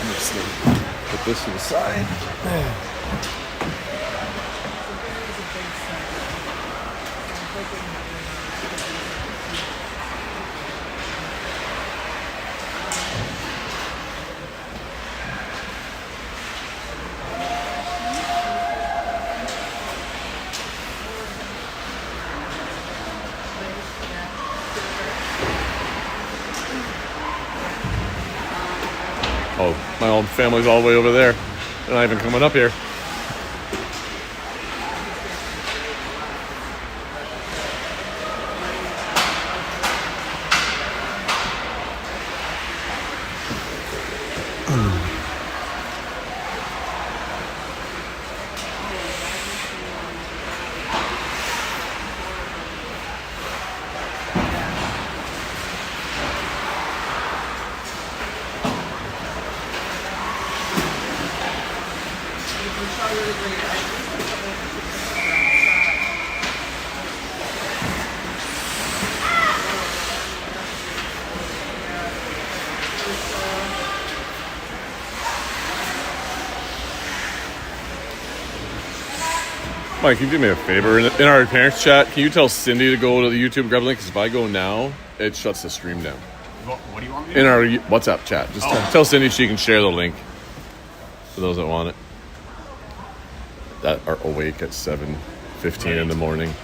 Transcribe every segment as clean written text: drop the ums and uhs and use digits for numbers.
Put this to the side. Oh, my old family's all the way over there. They're not even coming up here. Mike, can you do me a favor? In our parents chat, can you tell Cindy to go to the YouTube grab link? Because if I go now, it shuts the stream down. What do you want me to do? In our WhatsApp chat. Just tell Cindy she can share the link for those that want it. That are awake at 7:15 in the morning.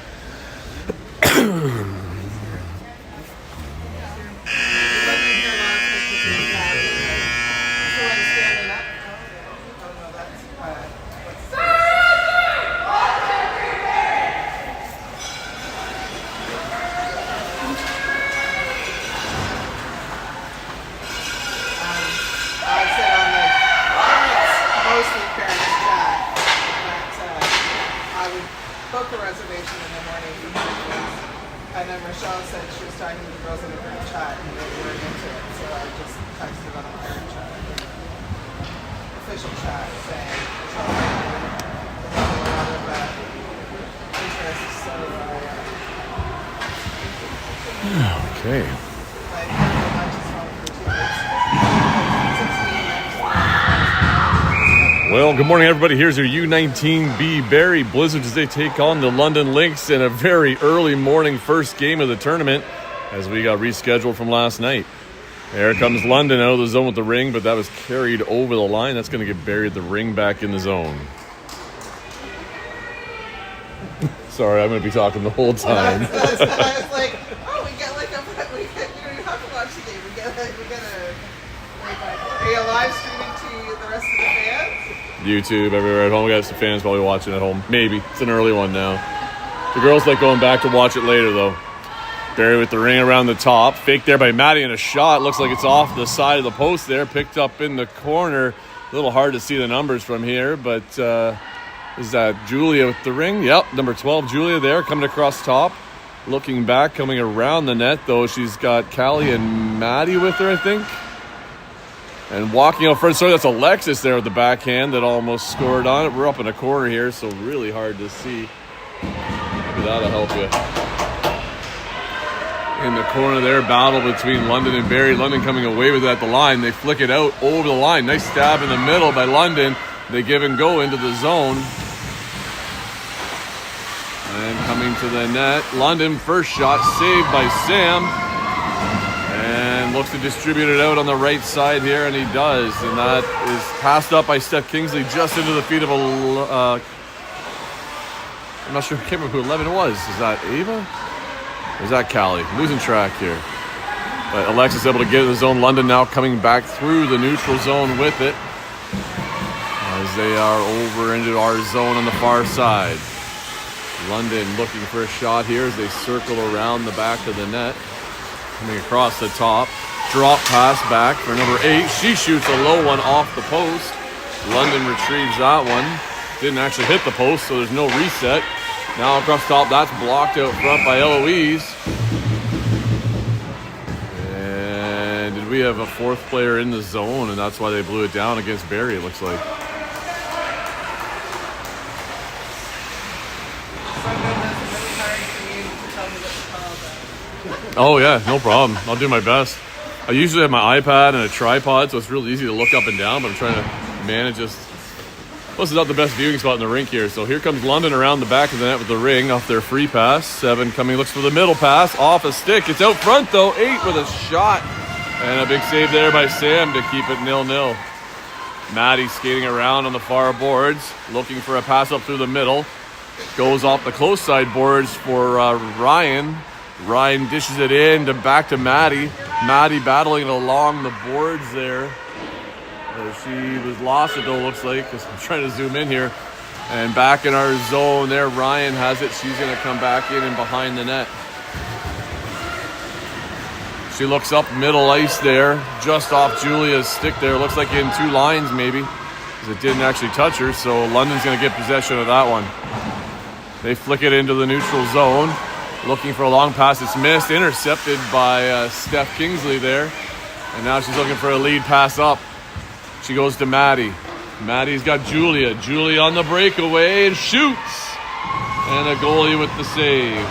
Okay. Well, good morning, everybody. Here's your U19B Barrie Blizzards as they take on the London Lynx in a very early morning first game of the tournament as we got rescheduled from last night. There comes London out of the zone with the ring, but that was carried over the line. That's going to get buried the ring back in the zone. Sorry, I'm going to be talking the whole time. I was like, oh, we don't have to watch the game. Are you live streaming to the rest of the fans? YouTube, everywhere at home. We got some fans probably watching at home. Maybe. It's an early one now. The girls like going back to watch it later, though. Barrie with the ring around the top. Fake there by Maddie and a shot. Looks like it's off the side of the post there. Picked up in the corner. A little hard to see the numbers from here, but is that Julia with the ring? Yep, number 12, Julia there, coming across top. Looking back, coming around the net, though. She's got Callie and Maddie with her, I think. And walking out front, sorry, that's Alexis there with the backhand that almost scored on it. We're up in a corner here, so really hard to see. Maybe that'll help you. In the corner there, battle between London and Barrie. London coming away with it at the line. They flick it out over the line. Nice stab in the middle by London. They give and go into the zone. And coming to the net, London, first shot saved by Sam. And looks to distribute it out on the right side here, and he does. And that is passed up by Steph Kingsley just into the feet of I'm not sure, I can't remember who 11 was. Is that Ava? Or is that Callie? Losing track here. But Alexis able to get in the zone. London now coming back through the neutral zone with it, as they are over into our zone on the far side. London looking for a shot here as they circle around the back of the net. Coming across the top. Drop pass back for number 8. She shoots a low one off the post. London retrieves that one. Didn't actually hit the post, so there's no reset. Now across top, that's blocked out front by Eloise. And did we have a fourth player in the zone, and that's why they blew it down against Barrie, it looks like. Oh yeah, no problem. I'll do my best. I usually have my iPad and a tripod, so it's real easy to look up and down, but I'm trying to manage this. Plus, it's not the best viewing spot in the rink here. So here comes London around the back of the net with the ring off their free pass. 7 coming, looks for the middle pass, off a stick. It's out front though, 8 with a shot. And a big save there by Sam to keep it 0-0. Maddie skating around on the far boards, looking for a pass up through the middle. Goes off the close side boards for Ryan. Ryan dishes it in back to Maddie. Maddie battling along the boards there. She was lost it though, looks like, because I'm trying to zoom in here. And back in our zone there, Ryan has it. She's going to come back in and behind the net. She looks up middle ice there, just off Julia's stick there. Looks like in 2 lines maybe, because it didn't actually touch her. So London's going to get possession of that one. They flick it into the neutral zone. Looking for a long pass. It's missed. Intercepted by Steph Kingsley there. And now she's looking for a lead pass up. She goes to Maddie. Maddie's got Julia. Julia on the breakaway and shoots. And a goalie with the save.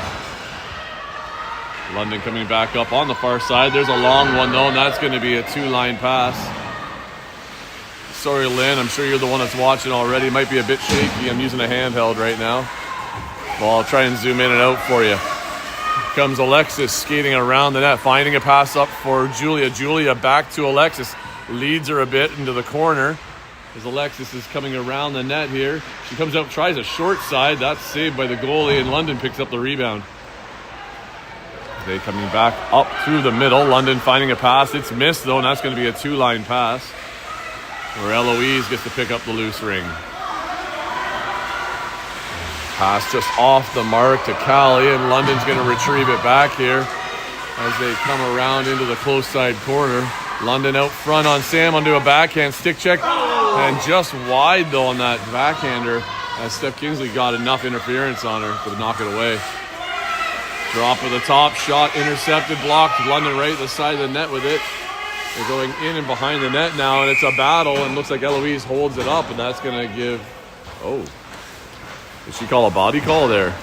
London coming back up on the far side. There's a long one though, and that's going to be a 2-line pass. Sorry, Lynn. I'm sure you're the one that's watching already. It might be a bit shaky. I'm using a handheld right now. Well, I'll try and zoom in and out for you. Here comes Alexis skating around the net, finding a pass up for Julia. Julia back to Alexis. Leads her a bit into the corner as Alexis is coming around the net here. She comes out, tries a short side. That's saved by the goalie, and London picks up the rebound. They coming back up through the middle. London finding a pass. It's missed, though, and that's going to be a 2-line pass where Eloise gets to pick up the loose ring. Pass just off the mark to Callie, and London's going to retrieve it back here as they come around into the close side corner. London out front on Sam onto a backhand stick check. And just wide, though, on that backhander as Steph Kingsley got enough interference on her to knock it away. Drop of the top, shot intercepted, blocked. London right at the side of the net with it. They're going in and behind the net now, and it's a battle, and looks like Eloise holds it up, and that's going to give... Oh. Did she call a body call there?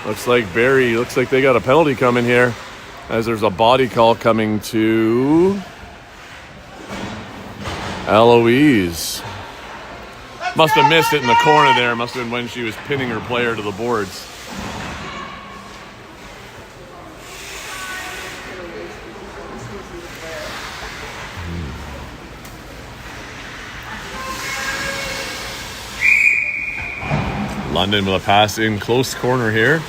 Looks like Barrie, looks like they got a penalty coming here, as there's a body call coming to Eloise. Must have missed it in the corner there. Must have been when she was pinning her player to the boards. London with a pass in close corner here.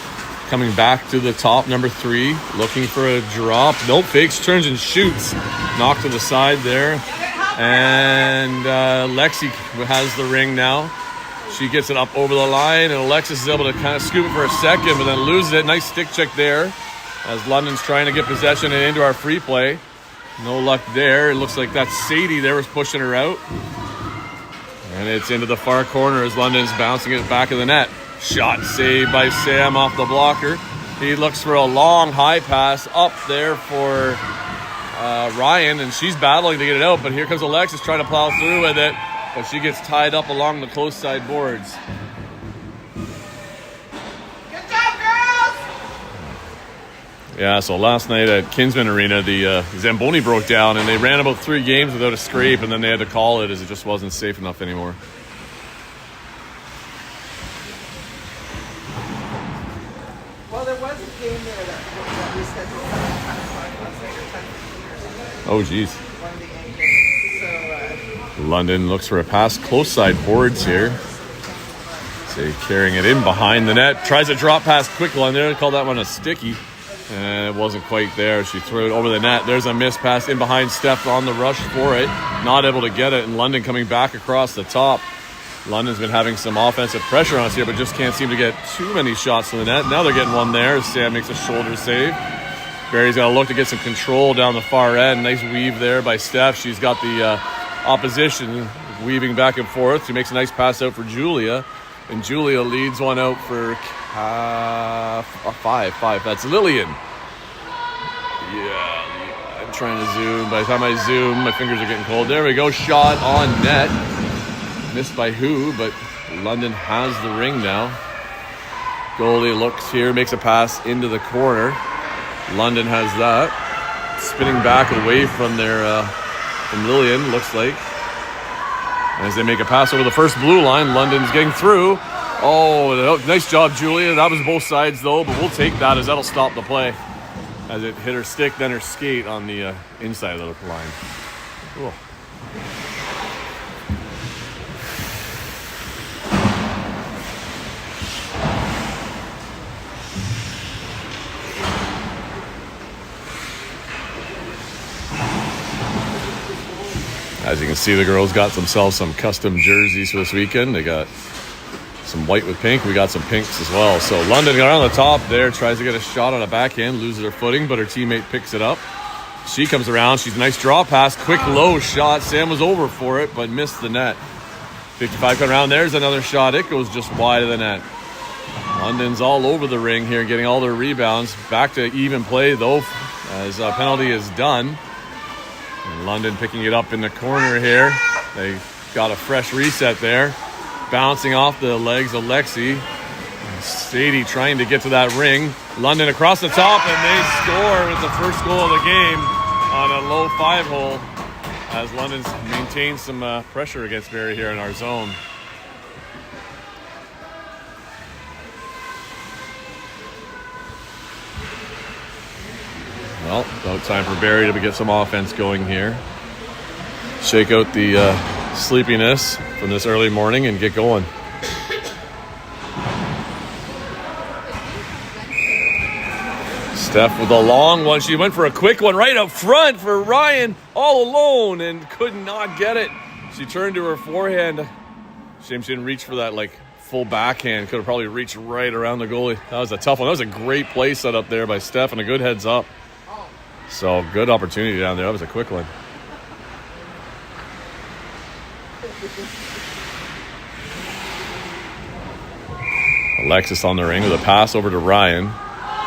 Coming back to the top, number 3. Looking for a drop. Nope, fakes, turns, and shoots. Knocked to the side there. And Lexi has the ring now. She gets it up over the line, and Alexis is able to kind of scoop it for a second, but then loses it. Nice stick check there as London's trying to get possession and into our free play. No luck there. It looks like that Sadie there was pushing her out. And it's into the far corner as London's bouncing it back of the net. Shot saved by Sam off the blocker. He looks for a long high pass up there for Ryan, and she's battling to get it out, but here comes Alexis trying to plow through with it, but she gets tied up along the close side boards. Good job, girls! Yeah, so last night at Kinsman Arena, the Zamboni broke down, and they ran about 3 games without a scrape, and then they had to call it as it just wasn't safe enough anymore. Well, there was a game there that we scheduled for 10 o'clock last night or 10:15 or something. Oh, geez. One of the A games. So, London looks for a pass, close side boards here. So carrying it in behind the net. Tries a drop pass quick one there. Call that one a sticky. And it wasn't quite there. She threw it over the net. There's a missed pass in behind Steph on the rush for it. Not able to get it. And London coming back across the top. London's been having some offensive pressure on us here, but just can't seem to get too many shots to the net. Now they're getting one there as Sam makes a shoulder save. Barry's got to look to get some control down the far end. Nice weave there by Steph. She's got the opposition weaving back and forth. She makes a nice pass out for Julia. And Julia leads one out for 5. That's Lillian. Yeah, I'm trying to zoom. By the time I zoom, my fingers are getting cold. There we go. Shot on net. Missed by who, but London has the ring now. Goalie looks here, makes a pass into the corner. London has that. spinning back away from their from Lillian, looks like. As they make a pass over the first blue line, London's getting through. Oh, nice job, Julia. That was both sides, though, but we'll take that as that'll stop the play. As it hit her stick, then her skate on the inside of the line. Cool. As you can see, the girls got themselves some custom jerseys for this weekend. They got some white with pink. We got some pinks as well. So London got on the top there, tries to get a shot on a backhand, loses her footing, but her teammate picks it up. She comes around. She's a nice draw pass, quick low shot. Sam was over for it, but missed the net. 55 coming around. There's another shot. It goes just wide of the net. London's all over the ring here, getting all their rebounds. Back to even play, though, as a penalty is done. And London picking it up in the corner here. They got a fresh reset there. Bouncing off the legs of Lexi. Sadie trying to get to that ring. London across the top, and they score with the first goal of the game on a low 5-hole. As London's maintained some pressure against Barrie here in our zone. Well, about time for Barrie to get some offense going here. Shake out the sleepiness from this early morning and get going. Steph with a long one. She went for a quick one right up front for Ryan all alone and could not get it. She turned to her forehand. Shame she didn't reach for that full backhand. Could have probably reached right around the goalie. That was a tough one. That was a great play set up there by Steph and a good heads up. So good opportunity down there. That was a quick one. Alexis on the ring with a pass over to Ryan.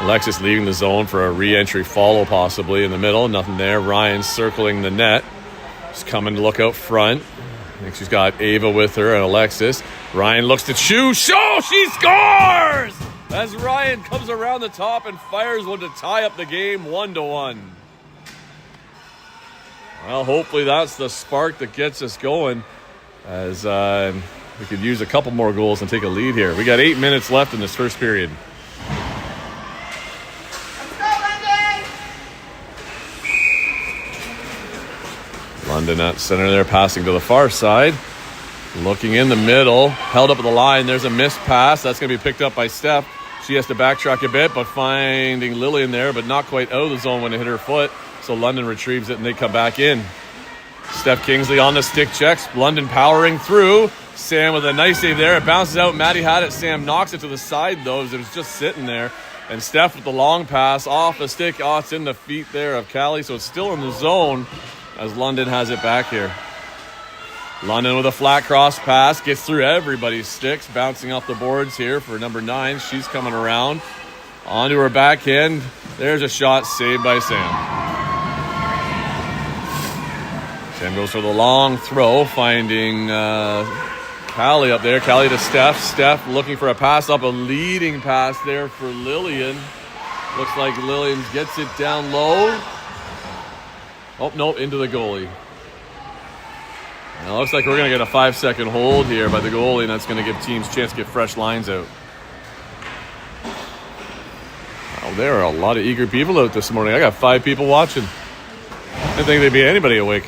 Alexis leaving the zone for a re-entry follow possibly in the middle. Nothing there. Ryan circling the net. Just coming to look out front. I think she's got Ava with her and Alexis. Ryan looks to shoot. She scores! As Ryan comes around the top and fires one to tie up the game 1-1. Well, hopefully that's the spark that gets us going as we could use a couple more goals and take a lead here. We got 8 minutes left in this first period. Let's go, London! London at center there, passing to the far side. Looking in the middle, held up at the line. There's a missed pass. That's going to be picked up by Steph. She has to backtrack a bit, but finding Lillian there, but not quite out of the zone when it hit her foot. So London retrieves it and they come back in. Steph Kingsley on the stick checks. London powering through. Sam with a nice save there. It bounces out. Maddie had it. Sam knocks it to the side, though, as it was just sitting there. And Steph with the long pass off the stick. Oh, it's in the feet there of Callie, so it's still in the zone as London has it back here. London with a flat cross pass. Gets through everybody's sticks. Bouncing off the boards here for number 9. She's coming around. Onto her backhand. There's a shot saved by Sam. Sam goes for the long throw, finding Callie up there. Callie to Steph. Steph looking for a pass up, a leading pass there for Lillian. Looks like Lillian gets it down low. Oh, no, into the goalie. Now, it looks like we're going to get a 5-second hold here by the goalie, and that's going to give teams a chance to get fresh lines out. Wow, there are a lot of eager people out this morning. I got 5 people watching. I didn't think there'd be anybody awake.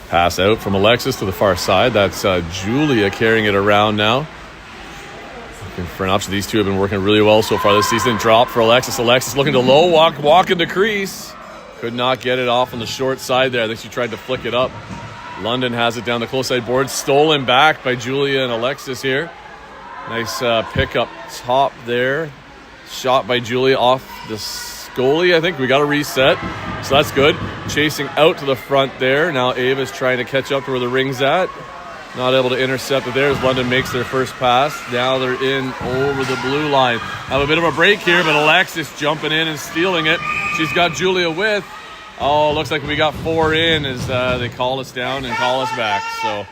Pass out from Alexis to the far side. That's Julia carrying it around now. Looking for an option. These two have been working really well so far this season. Drop for Alexis. Alexis looking to low walk in the crease. Could not get it off on the short side there. I think she tried to flick it up. London has it down the close side board. Stolen back by Julia and Alexis here. Nice pick up top there. Shot by Julia off the goalie. I think we got a reset. So that's good. Chasing out to the front there. Now Ava's trying to catch up to where the ring's at. Not able to intercept it there as London makes their first pass. Now they're in over the blue line. Have a bit of a break here, but Alexis jumping in and stealing it. She's got Julia with. Oh, looks like we got 4 in as they call us down and call us back. So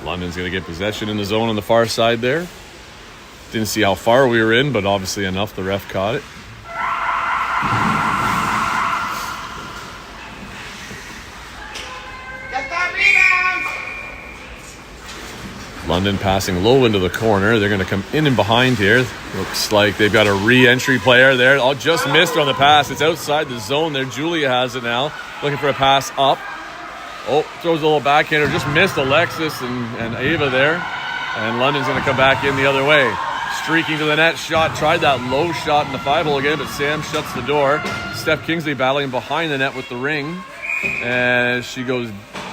London's going to get possession in the zone on the far side there. Didn't see how far we were in, but obviously enough. The ref caught it. Get that rebound! London passing low into the corner. They're going to come in and behind here. Looks like they've got a re-entry player there. All just missed on the pass. It's outside the zone there. Julia has it now. Looking for a pass up. Oh, throws a little backhander. Just missed Alexis and Ava there. And London's going to come back in the other way. Streaking to the net. Shot. Tried that low shot in the 5-hole again, but Sam shuts the door. Steph Kingsley battling behind the net with the ring. And she goes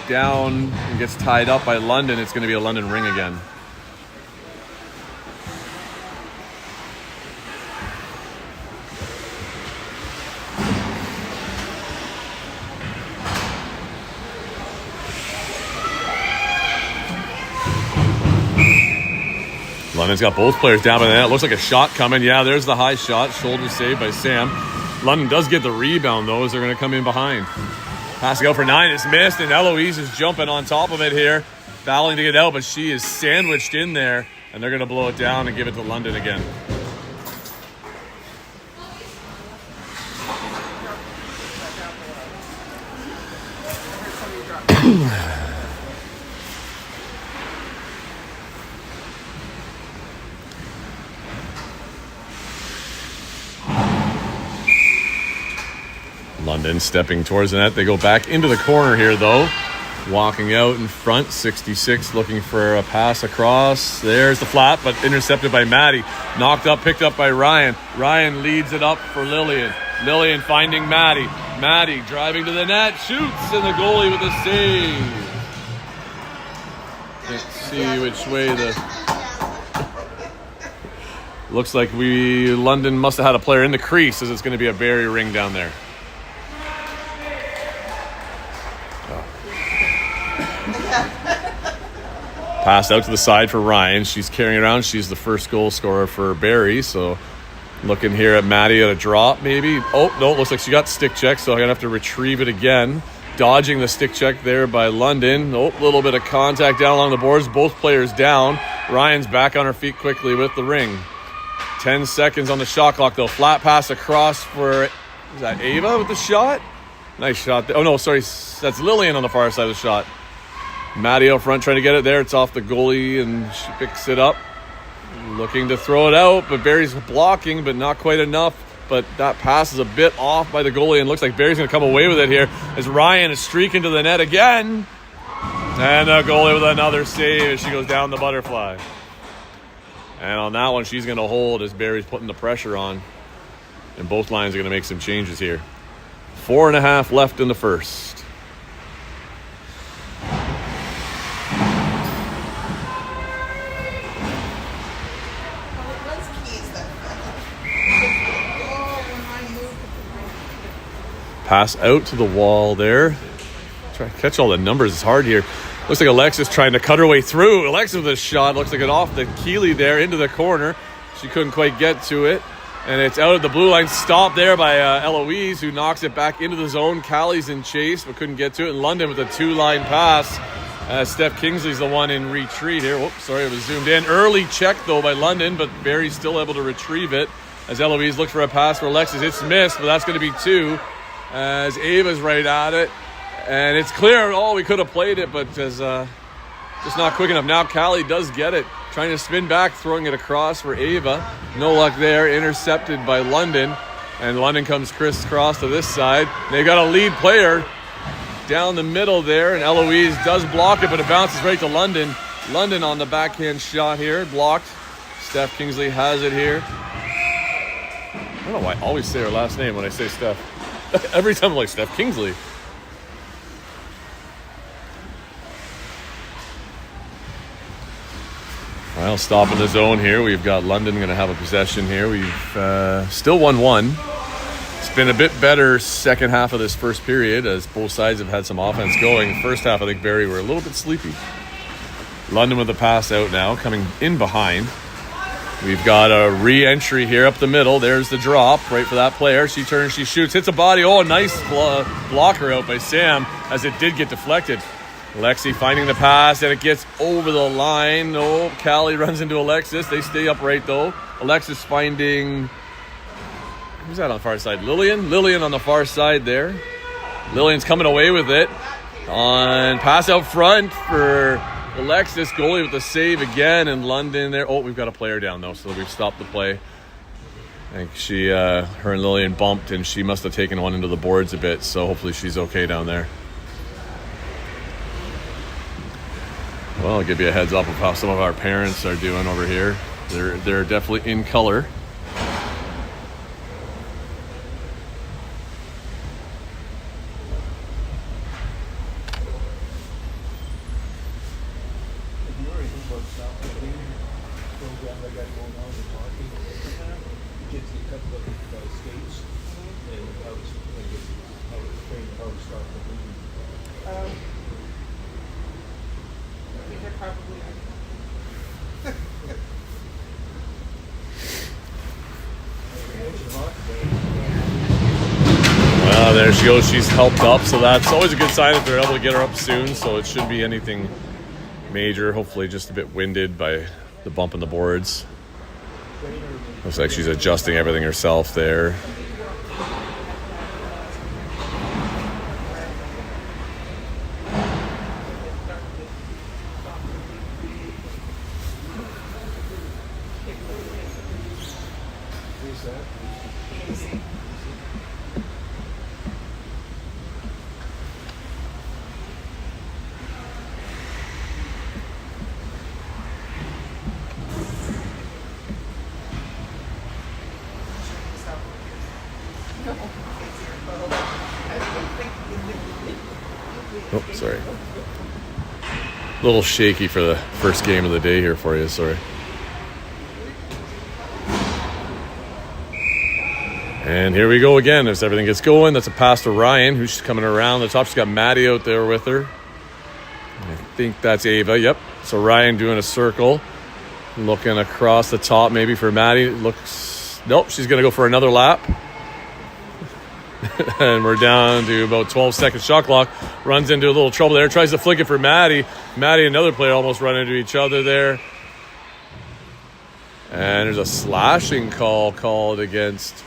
down and gets tied up by London. It's going to be a London ring again. London's got both players down by the net. Looks like a shot coming. Yeah, there's the high shot. Shoulder saved by Sam. London does get the rebound, though, as they're going to come in behind. Passing out for 9. It's missed, and Eloise is jumping on top of it here. Battling to get out, but she is sandwiched in there, and they're going to blow it down and give it to London again. London stepping towards the net. They go back into the corner here, though. Walking out in front, 66 looking for a pass across. There's the flat, but intercepted by Maddie. Knocked up, picked up by Ryan. Ryan leads it up for Lillian. Lillian finding Maddie. Maddie driving to the net, shoots, and the goalie with a save. Let's see which way Looks like London must have had a player in the crease, as it's going to be a Barrie ring down there. Pass out to the side for Ryan. She's carrying around. She's the first goal scorer for Barrie. So looking here at Maddie at a drop maybe. Oh, no, looks like she got stick check, so I'm going to have to retrieve it again. Dodging the stick check there by London. Oh, a little bit of contact down along the boards. Both players down. Ryan's back on her feet quickly with the ring. 10 seconds on the shot clock, though. Flat pass across for, is that Ava with the shot? Nice shot. Oh, no, sorry. That's Lillian on the far side of the shot. Maddie out front trying to get it there. It's off the goalie, and she picks it up. Looking to throw it out, but Barrie's blocking, but not quite enough. But that pass is a bit off by the goalie, and looks like Barrie's going to come away with it here as Ryan is streaking to the net again. And the goalie with another save as she goes down the butterfly. And on that one, she's going to hold as Barrie's putting the pressure on. And both lines are going to make some changes here. 4.5 left in the first. Pass out to the wall there. Try to catch all the numbers. It's hard here. Looks like Alexis trying to cut her way through. Alexis with a shot. Looks like it off the Keeley there into the corner. She couldn't quite get to it. And it's out of the blue line. Stopped there by Eloise, who knocks it back into the zone. Callie's in chase, but couldn't get to it. And London with a 2-line pass. Steph Kingsley's the one in retreat here. Whoops, sorry, it was zoomed in. Early check, though, by London, but Barrie's still able to retrieve it. As Eloise looks for a pass for Alexis. It's missed, but that's going to be 2. As Ava's right at it. And it's clear, we could have played it, but just not quick enough. Now Callie does get it. Trying to spin back, throwing it across for Ava. No luck there. Intercepted by London. And London comes crisscross to this side. They've got a lead player down the middle there. And Eloise does block it, but it bounces right to London. London on the backhand shot here. Blocked. Steph Kingsley has it here. I don't know why I always say her last name when I say Steph. Every time I'm like, Steph Kingsley. Well, stop in the zone here. We've got London going to have a possession here. We've still 1-1. It's been a bit better second half of this first period as both sides have had some offense going. First half, I think Barrie were a little bit sleepy. London with the pass out now, coming in behind. We've got a re-entry here up the middle. There's the drop right for that player. She turns, she shoots, hits a body. Oh, nice blocker out by Sam as it did get deflected. Lexi finding the pass, and it gets over the line. No, Callie runs into Alexis. They stay upright, though. Alexis finding... Who's that on the far side? Lillian? Lillian on the far side there. Lillian's coming away with it. On pass out front for Alexis. Goalie with the save again, and London there. Oh, we've got a player down, though, so we've stopped the play. I think her and Lillian bumped, and she must have taken one into the boards a bit, so hopefully she's okay down there. Well, I'll give you a heads up of how some of our parents are doing over here. They're definitely in color. There she goes. She's helped up, so that's always a good sign that they're able to get her up soon. So it shouldn't be anything major. Hopefully just a bit winded by the bump in the boards. Looks like she's adjusting everything herself there. Oh, sorry. A little shaky for the first game of the day here for you, sorry. And here we go again as everything gets going. That's a pass to Ryan, who's coming around the top. She's got Maddie out there with her. I think that's Ava, yep. So Ryan doing a circle. Looking across the top maybe for Maddie. Looks, nope, she's going to go for another lap. And we're down to about 12 seconds shot clock. Runs into a little trouble there. Tries to flick it for Maddie. Maddie and another player almost run into each other there. And there's a slashing call called against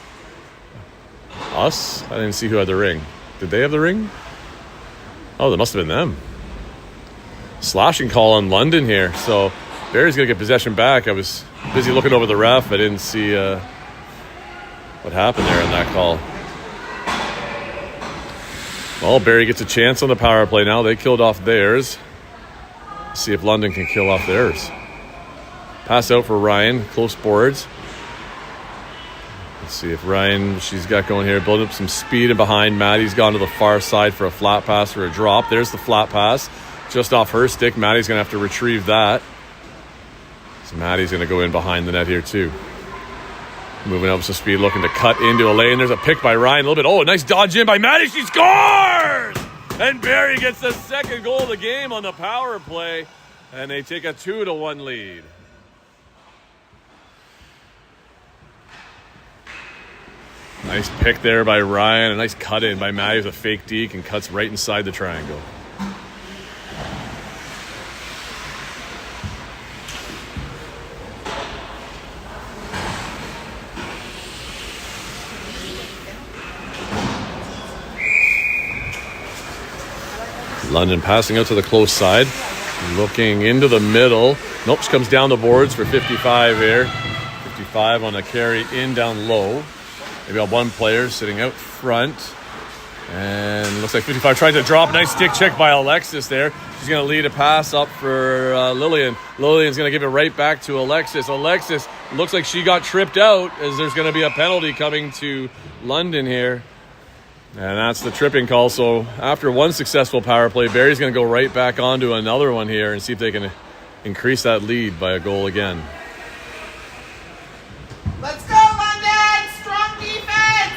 us. I didn't see who had the ring. Did they have the ring? Oh, that must have been them. Slashing call on London here. So Barrie's going to get possession back. I was busy looking over the ref. I didn't see what happened there in that call. Well, Barrie gets a chance on the power play now. They killed off theirs. Let's see if London can kill off theirs. Pass out for Ryan. Close boards. Let's see if Ryan, she's got going here. Building up some speed and behind. Maddie's gone to the far side for a flat pass or a drop. There's the flat pass. Just off her stick. Maddie's going to have to retrieve that. So Maddie's going to go in behind the net here too. Moving up some speed, looking to cut into a lane. There's a pick by Ryan a little bit. Oh, a nice dodge in by Maddie. She scores! And Barrie gets the second goal of the game on the power play. And they take a 2-1 lead. Nice pick there by Ryan. A nice cut in by Maddie with a fake deke and cuts right inside the triangle. London passing out to the close side. Looking into the middle. Nope, she comes down the boards for 55 here. 55 on a carry in down low. They've got one player sitting out front. And looks like 55 trying to drop. Nice stick check by Alexis there. She's going to lead a pass up for Lillian. Lillian's going to give it right back to Alexis. Alexis looks like she got tripped out as there's going to be a penalty coming to London here. And that's the tripping call. So after one successful power play, Barrie's going to go right back onto another one here and see if they can increase that lead by a goal again. Let's go, London! Strong defense!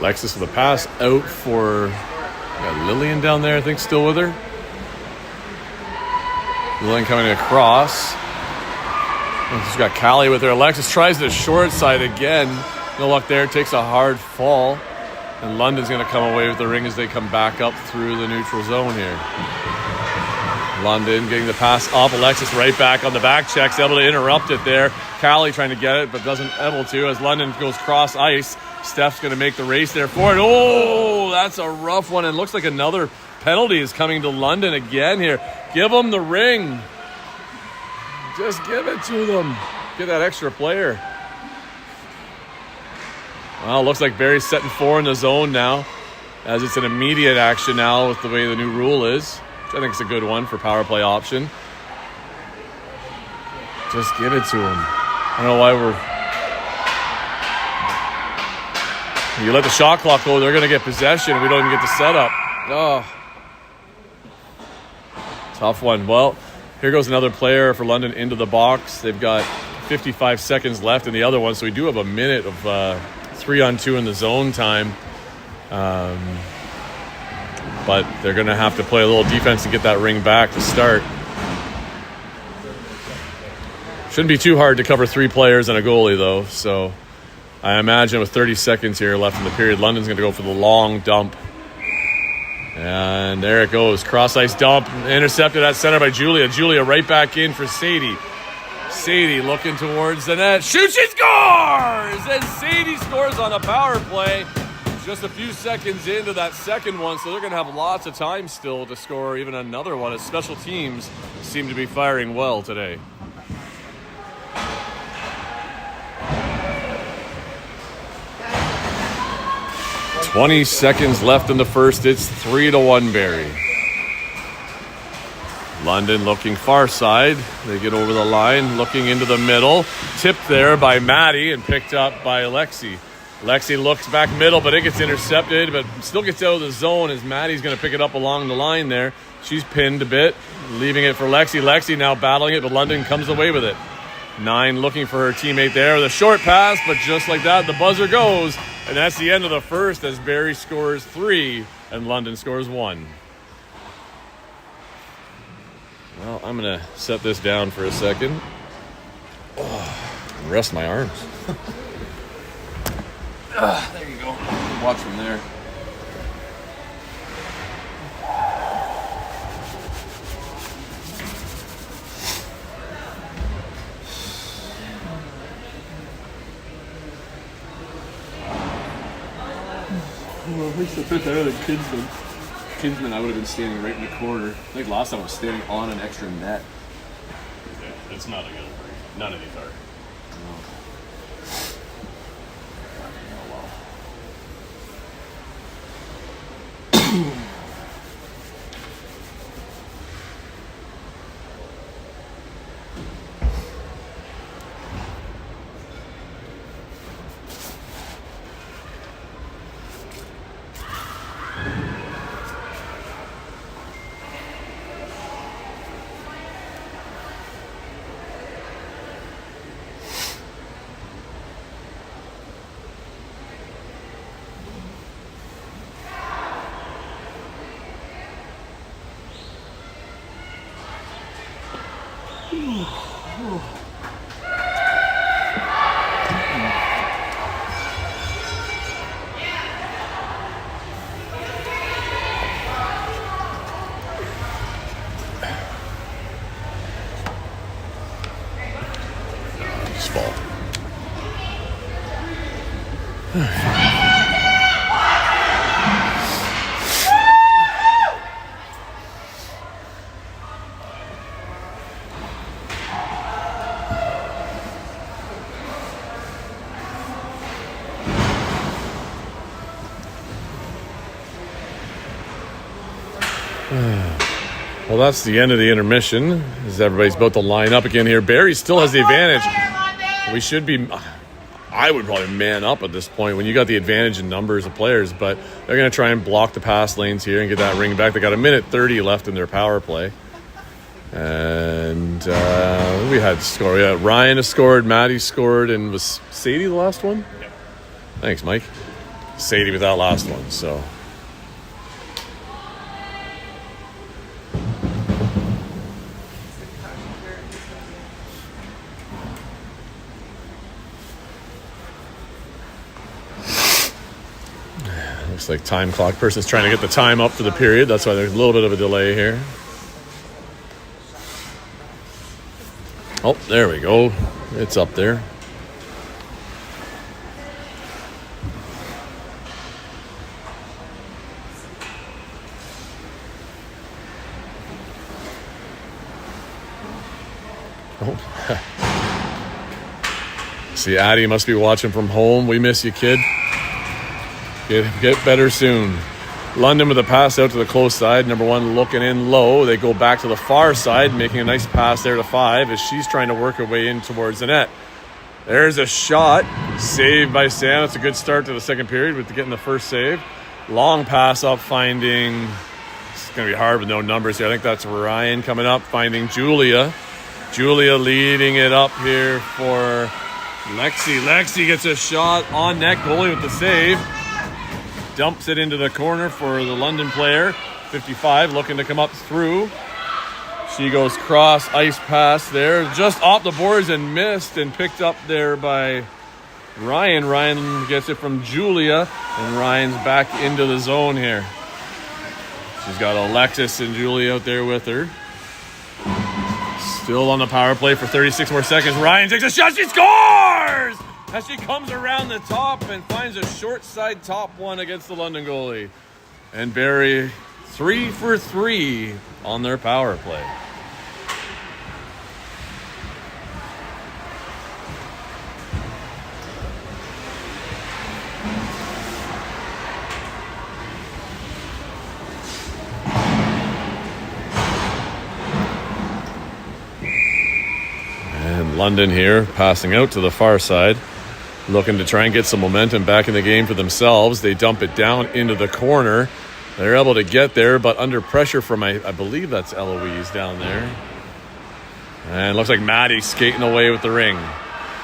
Alexis with a pass out for Lillian down there, I think, still with her. Lillian coming across. She's got Callie with her. Alexis tries the short side again. No luck there. Takes a hard fall. And London's going to come away with the ring as they come back up through the neutral zone here. London getting the pass up. Alexis right back on the back checks, able to interrupt it there. Callie trying to get it, but doesn't able to as London goes cross ice. Steph's going to make the race there for it. Oh, that's a rough one. And looks like another penalty is coming to London again here. Give them the ring. Just give it to them. Get that extra player. Well, looks like Barrie's setting 4 in the zone now, as it's an immediate action now with the way the new rule is. Which I think it's a good one for power play option. Just give it to him. I don't know why you let the shot clock go, they're going to get possession, and we don't even get the setup. Oh. Tough one. Well, here goes another player for London into the box. They've got 55 seconds left in the other one, so we do have a minute of 3-on-2 in the zone time. But they're going to have to play a little defense to get that ring back to start. Shouldn't be too hard to cover 3 players and a goalie, though. So I imagine with 30 seconds here left in the period, London's going to go for the long dump. And there it goes. Cross-ice dump. Intercepted at center by Julia. Julia right back in for Sadie. Sadie looking towards the net. Shoots, she scores! And Sadie scores on a power play. Just a few seconds into that second one, so they're going to have lots of time still to score even another one, as special teams seem to be firing well today. "20 seconds left in the first. It's 3-1 Barrie. London looking far side. They get over the line, looking into the middle. Tipped there by Maddie and picked up by Lexi. Lexi looks back middle, but it gets intercepted, but still gets out of the zone as Maddie's going to pick it up along the line there. She's pinned a bit, leaving it for Lexi. Lexi now battling it, but London comes away with it. 9 looking for her teammate there with a short pass, but just like that, the buzzer goes. And that's the end of the first as Barrie scores 3 and London scores 1. Well, I'm going to set this down for a second. Rest my arms. There you go. Watch from there. Well, at least I put that other Kinsman, I would have been standing right in the corner. I think last time I was standing on an extra net. Yeah, it's not a good break. None of these are. Ball. Well, that's the end of the intermission as everybody's about to line up again here. Barrie still has the advantage. We should be, I would probably man up at this point when you got the advantage in numbers of players, but they're going to try and block the pass lanes here and get that ring back. They got a minute 30 left in their power play. And we had score. Yeah, Ryan has scored, Maddie scored, and was Sadie the last one? Yeah. Thanks, Mike. Sadie with that last one. So looks like time clock person's trying to get the time up for the period. That's why there's a little bit of a delay here. Oh, there we go. It's up there. Oh. See, Addie must be watching from home. We miss you, kid. Get better soon. London with a pass out to the close side. Number 1 looking in low. They go back to the far side, making a nice pass there to 5 as she's trying to work her way in towards the net. There's a shot. Saved by Sam. It's a good start to the second period with getting the first save. Long pass up, finding... It's going to be hard with no numbers here. I think that's Ryan coming up, finding Julia. Julia leading it up here for Lexi. Lexi gets a shot on net. Goalie with the save. Dumps it into the corner for the London player. 55 looking to come up through. She goes cross ice pass there. Just off the boards and missed and picked up there by Ryan. Ryan gets it from Julia. And Ryan's back into the zone here. She's got Alexis and Julia out there with her. Still on the power play for 36 more seconds. Ryan takes a shot. She scores! As she comes around the top and finds a short side top one against the London goalie. And Barrie 3 for 3 on their power play. And London here passing out to the far side. Looking to try and get some momentum back in the game for themselves. They dump it down into the corner. They're able to get there, but under pressure from, I believe that's Eloise down there. And looks like Maddie skating away with the ring.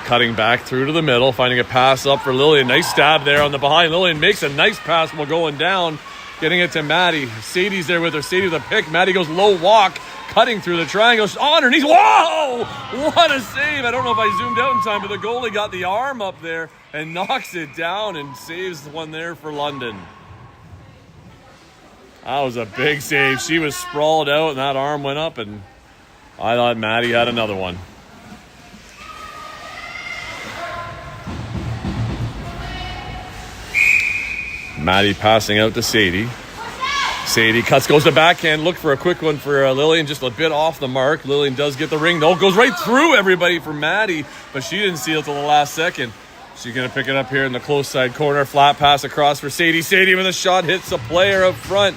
Cutting back through to the middle, finding a pass up for Lillian. Nice stab there on the behind. Lillian makes a nice pass while going down. Getting it to Maddie. Sadie's there with her. Sadie with a pick. Maddie goes low walk. Cutting through the triangle. Underneath. Whoa! What a save. I don't know if I zoomed out in time, but the goalie got the arm up there and knocks it down and saves one there for London. That was a big save. She was sprawled out and that arm went up, and I thought Maddie had another one. Maddie passing out to Sadie. Sadie cuts, goes to backhand, look for a quick one for Lillian, just a bit off the mark. Lillian does get the ring, though. Goes right through everybody for Maddie, but she didn't see it till the last second. She's going to pick it up here in the close side corner. Flat pass across for Sadie. Sadie with a shot hits a player up front.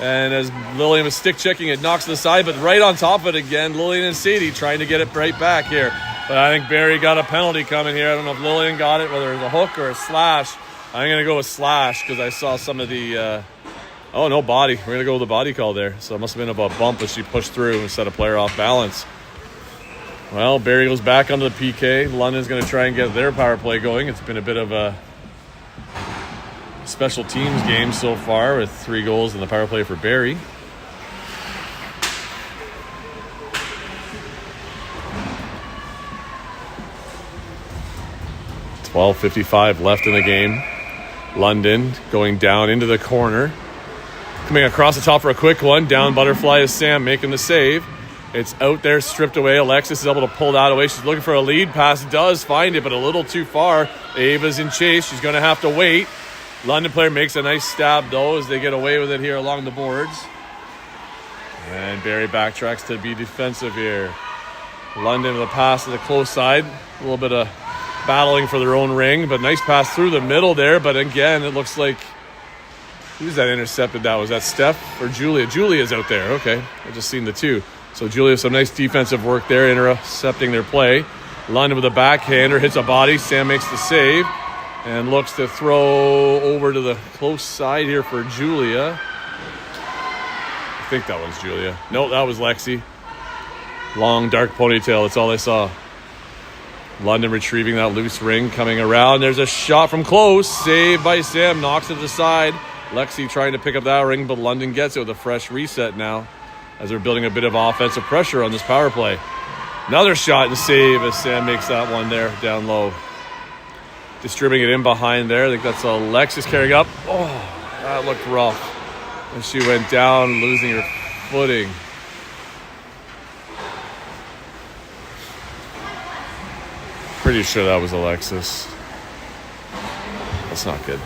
And as Lillian was stick checking, it knocks to the side, but right on top of it again, Lillian and Sadie trying to get it right back here. But I think Barrie got a penalty coming here. I don't know if Lillian got it, whether it was a hook or a slash. I'm going to go with slash because I saw some of the... Oh, no body. We're going to go with the body call there. So it must have been about a bump as she pushed through and set a player off balance. Well, Barrie goes back onto the PK. London's going to try and get their power play going. It's been a bit of a special teams game so far with 3 goals in the power play for Barrie. .55 left in the game. London going down into the corner. Coming across the top for a quick one. Down butterfly is Sam making the save. It's out there, stripped away. Alexis is able to pull that away. She's looking for a lead pass. Does find it, but a little too far. Ava's in chase. She's going to have to wait. London player makes a nice stab, though, as they get away with it here along the boards. And Barrie backtracks to be defensive here. London with a pass to the close side. A little bit of battling for their own ring, but nice pass through the middle there. But again, it looks like... Who's that intercepted that? Was that Steph or Julia? Julia's out there. Okay, I just seen the two. So Julia, some nice defensive work there, intercepting their play. London with a backhander, hits a body. Sam makes the save and looks to throw over to the close side here for Julia. I think that was Julia. No, that was Lexi. Long, dark ponytail. That's all I saw. London retrieving that loose ring, coming around. There's a shot from close. Saved by Sam. Knocks it to the side. Lexi trying to pick up that ring, but London gets it with a fresh reset now as they're building a bit of offensive pressure on this power play. Another shot and save as Sam makes that one there down low. Distributing it in behind there. I think that's Alexis carrying up. Oh, that looked rough. And she went down, losing her footing. Pretty sure that was Alexis. That's not good.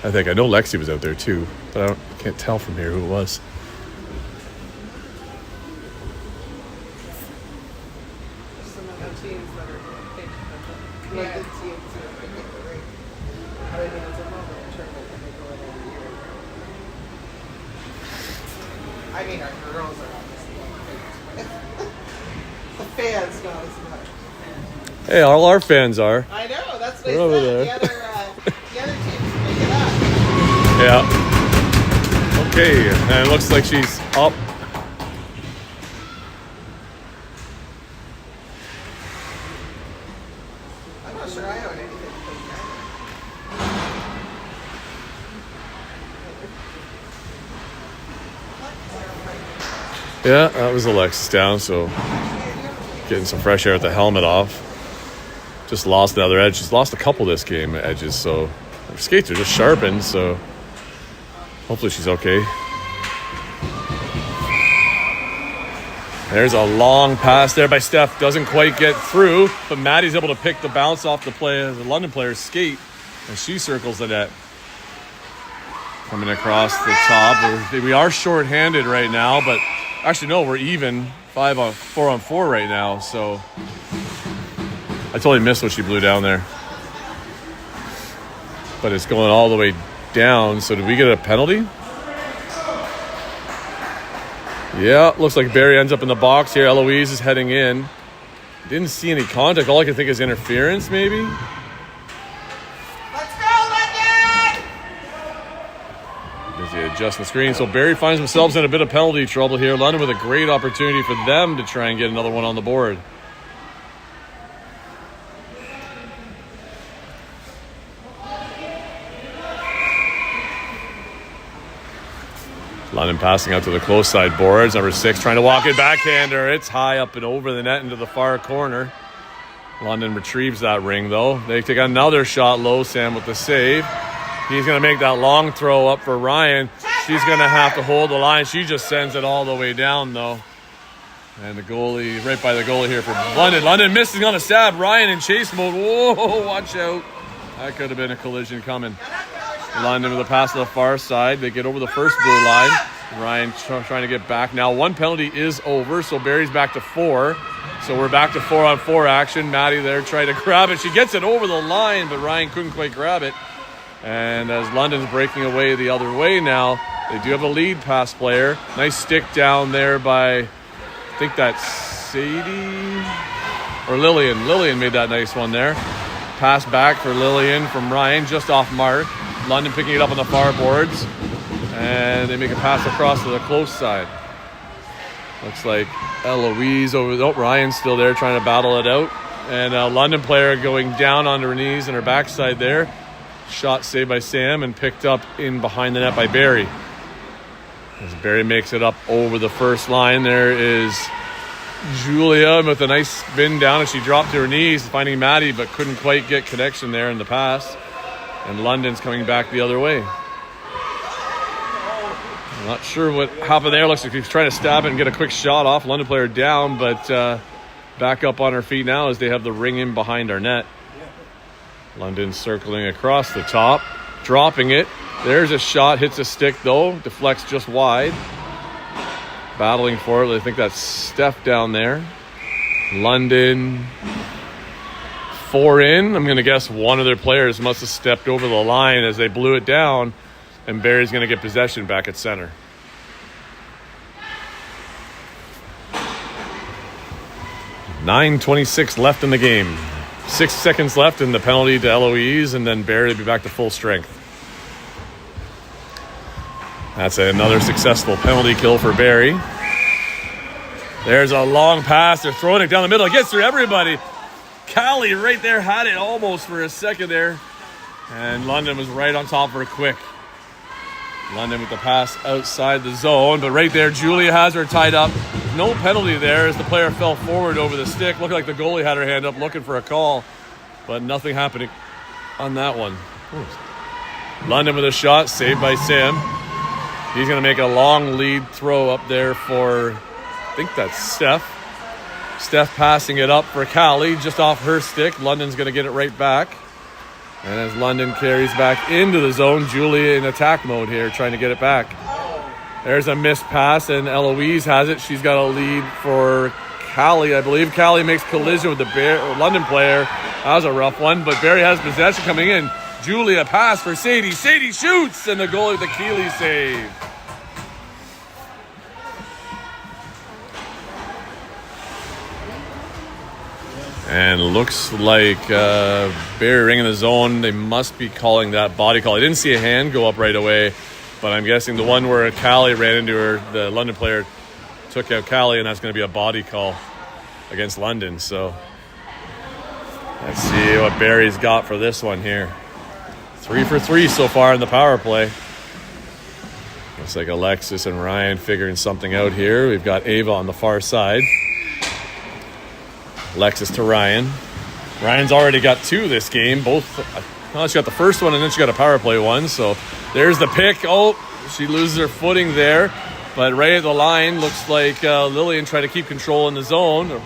I know Lexi was out there too, but I can't tell from here who it was. Some of the teams that are taking the London teams that are picking the Rink. But I mean, it's a moment in tournament when they go in every year. I mean, our girls are obviously the fans, not as much. Hey, all our fans are. I know, that's what I Over said. there. The other teams pick it up. Yeah. Okay, and it looks like she's up. I'm not sure I own anything. Yeah, that was Alexis down, so getting some fresh air with the helmet off. Just lost another edge. She's lost a couple this game edges, so her skates are just sharpened, so hopefully she's okay. There's a long pass there by Steph. Doesn't quite get through, but Maddie's able to pick the bounce off the London player's skate, and she circles the net. Coming across the top. We are short-handed right now, but actually, no, we're even 4-on-4 right now, so I totally missed what she blew down there. But it's going all the way down, so did we get a penalty? Yeah, looks like Barrie ends up in the box here. Eloise is heading in. Didn't see any contact. All I can think is interference, maybe? Let's go, London! Busy adjusting the screen. So Barrie finds themselves in a bit of penalty trouble here. London with a great opportunity for them to try and get another one on the board. London passing out to the close side boards. Number 6 trying to walk it backhander. It's high up and over the net into the far corner. London retrieves that ring, though. They take another shot low. Sam with the save. He's going to make that long throw up for Ryan. She's going to have to hold the line. She just sends it all the way down, though. And the goalie, right by the goalie here for London. London missing on a stab. Ryan in chase mode. Whoa, watch out. That could have been a collision coming. London with a pass to the far side. They get over the first blue line. Ryan trying to get back. Now one penalty is over, so Barrie's back to 4. So we're back to 4-on-4 action. Maddie there trying to grab it. She gets it over the line, but Ryan couldn't quite grab it. And as London's breaking away the other way now, they do have a lead pass player. Nice stick down there by, I think that's Sadie or Lillian. Lillian made that nice one there. Pass back for Lillian from Ryan, just off mark. London picking it up on the far boards. And they make a pass across to the close side. Looks like Eloise over. Oh, Ryan's still there trying to battle it out. And a London player going down on her knees and her backside there. Shot saved by Sam and picked up in behind the net by Barrie. As Barrie makes it up over the first line, there is Julia with a nice spin down as she dropped to her knees, finding Maddie, but couldn't quite get connection there in the pass. And London's coming back the other way. I'm not sure what happened there. Looks like he's trying to stab it and get a quick shot off. London player down, but back up on her feet now as they have the ring in behind our net. London circling across the top, dropping it. There's a shot, hits a stick though, deflects just wide. Battling for it. I think that's Steph down there. London 4 in. I'm going to guess one of their players must have stepped over the line as they blew it down, and Barrie's going to get possession back at center. .9:26 left in the game. 6 seconds left and the penalty to Eloise, and then Barrie to be back to full strength. That's another successful penalty kill for Barrie. There's a long pass. They're throwing it down the middle. It gets through everybody. Callie right there had it almost for a second there. And London was right on top of her quick. London with the pass outside the zone. But right there, Julia has her tied up. No penalty there as the player fell forward over the stick. Looked like the goalie had her hand up looking for a call. But nothing happening on that one. London with a shot, saved by Sam. He's going to make a long lead throw up there for, I think that's Steph. Steph passing it up for Callie, just off her stick. London's going to get it right back. And as London carries back into the zone, Julia in attack mode here, trying to get it back. There's a missed pass, and Eloise has it. She's got a lead for Callie, I believe. Callie makes collision with the London player. That was a rough one, but Barrie has possession coming in. Julia pass for Sadie. Sadie shoots, and the goalie with the Keeley save. And looks like Barrie ring in the zone. They must be calling that body call. I didn't see a hand go up right away, but I'm guessing the one where Callie ran into her, the London player took out Callie, and that's going to be a body call against London. So let's see what Barrie's got for this one here. 3 for 3 so far in the power play. Looks like Alexis and Ryan figuring something out here. We've got Ava on the far side. Alexis to Ryan. Ryan's already got 2 this game. Both. She got the first one and then she got a power play one. So there's the pick. Oh, she loses her footing there. But right at the line, looks like Lillian tried to keep control in the zone.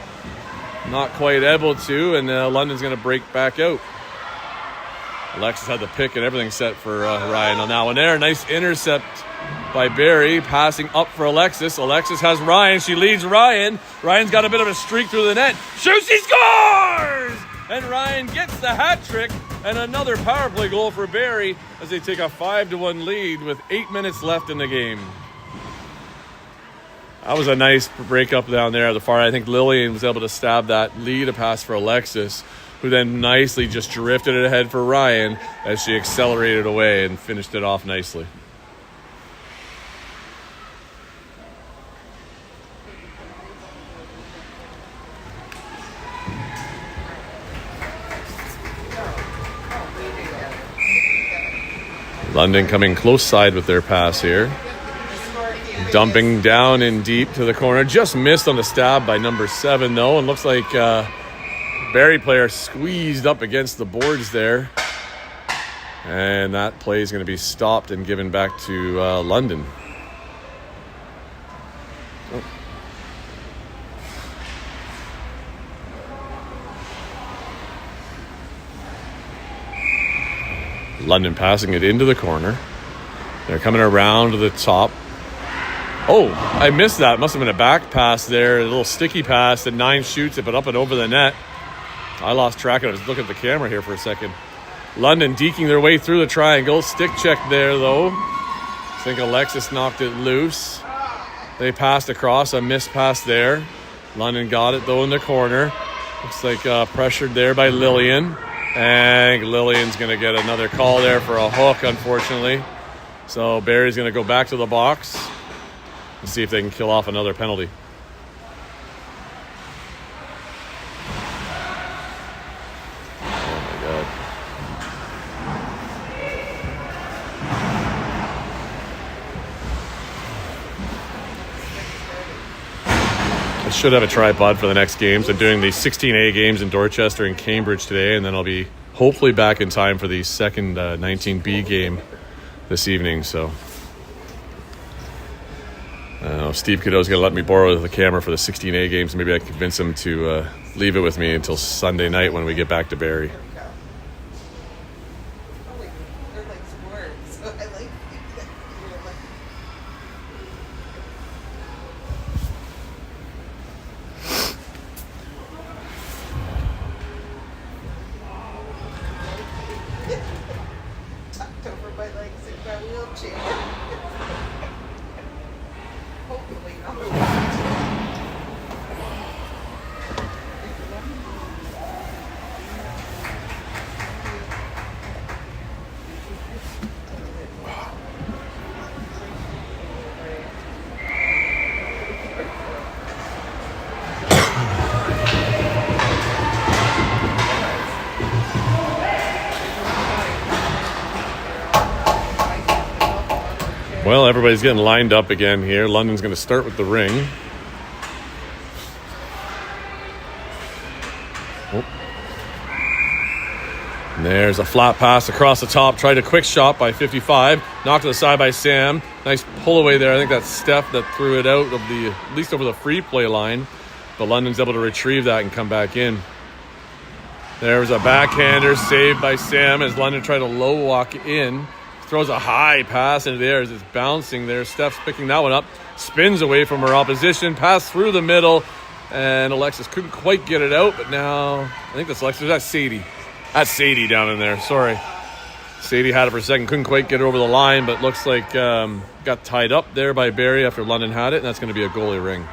Not quite able to, and London's going to break back out. Alexis had the pick and everything set for Ryan on that one there. Nice intercept by Barrie, passing up for Alexis. Alexis has Ryan. She leads Ryan. Ryan's got a bit of a streak through the net. Shoots, he scores! And Ryan gets the hat trick and another power play goal for Barrie as they take a 5-1 lead with 8 minutes left in the game. That was a nice break up down there at the far. I think Lillian was able to stab that lead, a pass for Alexis, who then nicely just drifted it ahead for Ryan as she accelerated away and finished it off nicely. London coming close side with their pass here. Dumping down in deep to the corner. Just missed on the stab by number 7, though. And looks like Barrie player squeezed up against the boards there. And that play is going to be stopped and given back to London. Oh. London passing it into the corner. They're coming around to the top. Oh, I missed that. Must have been a back pass there. A little sticky pass. And 9 shoots it, but up and over the net. I lost track of it. I was looking at the camera here for a second. London deking their way through the triangle. Stick check there, though. I think Alexis knocked it loose. They passed across. A missed pass there. London got it, though, in the corner. Looks like pressured there by Lillian. And Lillian's going to get another call there for a hook, unfortunately. So Barrie's going to go back to the box and see if they can kill off another penalty. Oh, my God. I should have a tripod for the next games. I'm doing the 16A games in Dorchester and Cambridge today, and then I'll be hopefully back in time for the second 19B game this evening. So Steve Cadeau's going to let me borrow the camera for the 16A games. Maybe I can convince him to leave it with me until Sunday night when we get back to Barrie. They're like sports, so I like tucked over my legs in my wheelchair. Hopefully not. Well, everybody's getting lined up again here. London's going to start with the ring. Oh. And there's a flat pass across the top. Tried a quick shot by 55. Knocked to the side by Sam. Nice pull away there. I think that's Steph that threw it out of at least over the free play line. But London's able to retrieve that and come back in. There's a backhander saved by Sam as London tried to low walk in. Throws a high pass into the air as it's bouncing there. Steph's picking that one up. Spins away from her opposition. Pass through the middle. And Alexis couldn't quite get it out. But now, I think that's Alexis. That's Sadie. That's Sadie down in there. Sorry. Sadie had it for a second. Couldn't quite get it over the line. But looks like got tied up there by Barrie after London had it. And that's going to be a goalie ring.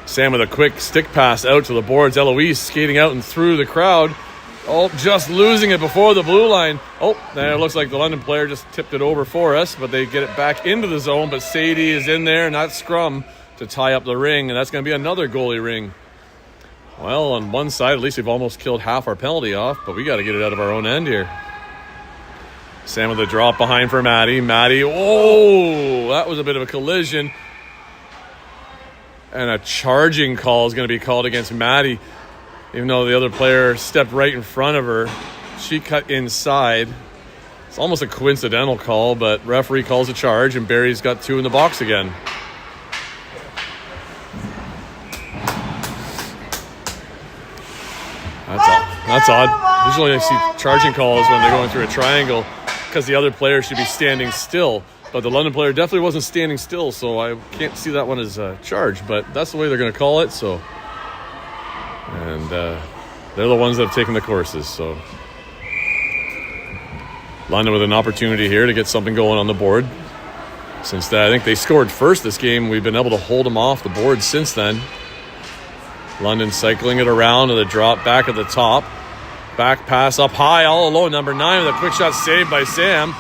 Sam with a quick stick pass out to the boards. Eloise skating out and through the crowd. Oh, just losing it before the blue line. Oh, and it looks like the London player just tipped it over for us, but they get it back into the zone. But Sadie is in there, and that scrum to tie up the ring, and that's going to be another goalie ring. Well, on one side, at least we've almost killed half our penalty off, but we got to get it out of our own end here. Sam with a drop behind for Maddie. Maddie, oh, that was a bit of a collision. And a charging call is going to be called against Maddie. Even though the other player stepped right in front of her, she cut inside. It's almost a coincidental call, but referee calls a charge, and Barrie's got 2 in the box again. That's odd. Usually I see charging calls when they're going through a triangle because the other player should be standing still. But the London player definitely wasn't standing still, so I can't see that one as a charge. But that's the way they're going to call it, so... And they're the ones that have taken the courses. So London with an opportunity here to get something going on the board. Since I think they scored first this game, we've been able to hold them off the board since then. London cycling it around to the drop back at the top. Back pass up high, all alone. Number 9 with a quick shot saved by Sam